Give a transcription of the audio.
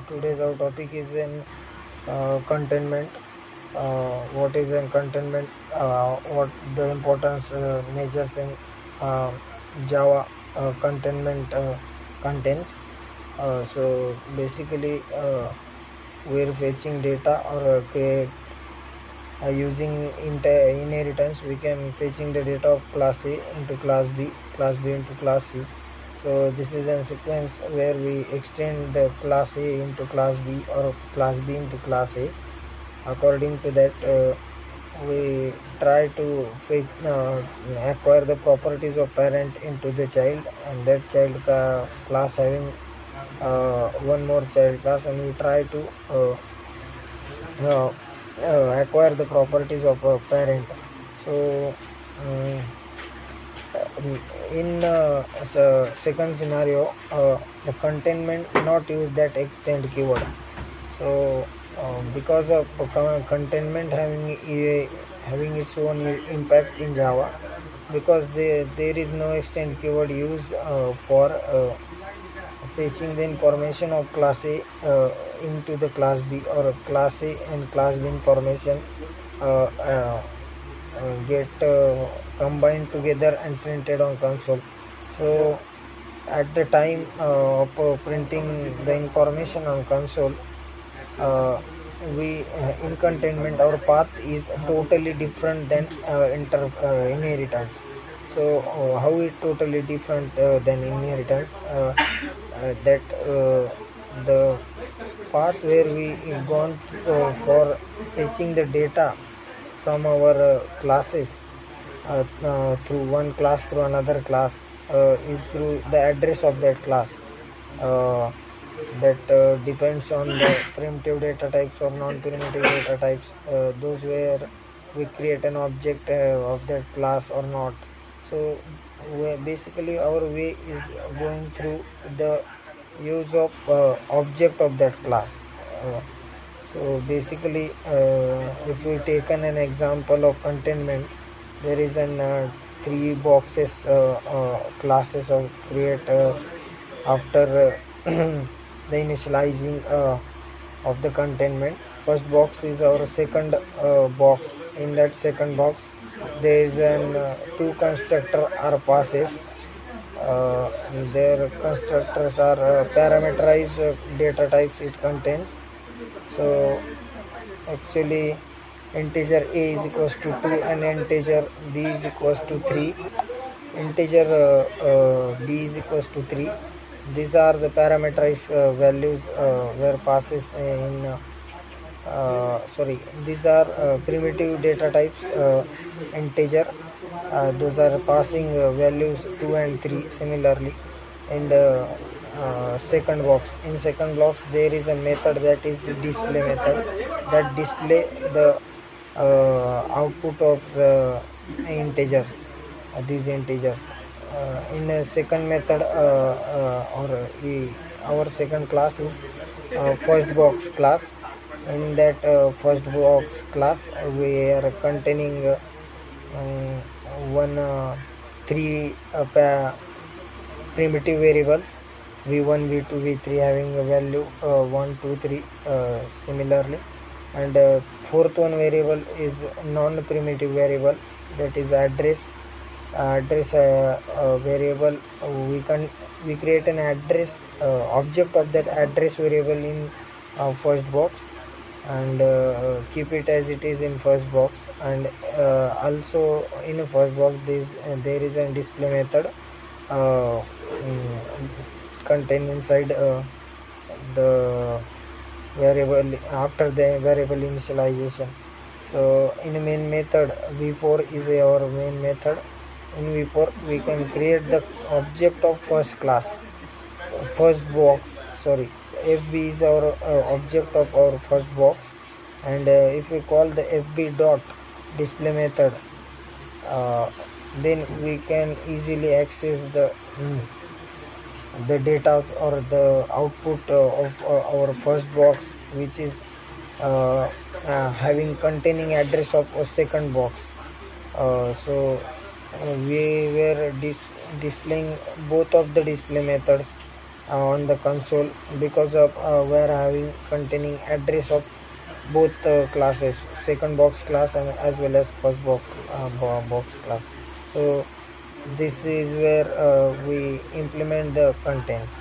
today's our topic is in containment. What is in containment? What the importance measures in uh, Java containment contains. So basically, we're fetching data or using inheritance. We can fetching the data of class A into class B into class C. So this is a sequence where we extend the class A into class B or class B into class A. According to that, we try to acquire the properties of parent into the child, and that child class having one more child class, and we try to uh, acquire the properties of a parent. So um, in second scenario, the containment not use that extend keyword. So because of containment having its own impact in Java, because there is no extend keyword used for fetching the information of class A into the class B, or class A and class B information uh, uh, get combined together and printed on console. So at the time of printing the information on console, uh, we in containment our path is totally different than inheritance. So how it totally different than inheritance? That the path where we gone for fetching the data from our classes through one class through another class is through the address of that class. Uh, that depends on the primitive data types or non-primitive data types, those where we create an object of that class or not. So basically our way is going through the use of object of that class. uh, so basically, if we taken an example of containment, there is an three boxes classes of create after the initializing of the containment. First box is our second box. In that second box, there is an two constructor are passes. Their constructors are parameterized data types it contains. So actually integer a is equals to 2 and integer b is equals to 3. Integer b is equals to 3. These are the parameterized values where passes in sorry, these are primitive data types, integer. Those are passing values 2 and 3 similarly. And second box, in second box there is a method, that is the display method, that display the output of the integers, these integers. In a second method, our second class is first box class. In that first box class, we are containing one three primitive variables v1, v2, v3 having a value 1, 2, 3 similarly. And fourth one variable is non-primitive variable, that is address variable. We create an address object of that address variable in first box, and keep it as it is in first box. And also in a first box there is a display method contained inside the variable after the variable initialization. So in main method, v4 is our main method. In v4 we can create the object of first class, first box, sorry, fb is our object of our first box. And if we call the fb dot display method, then we can easily access the data or the output of our first box, which is having containing address of a second box. So we were displaying both of the display methods on the console, because of we are having containing address of both classes, second box class and as well as first box class. So this is where we implement the contents.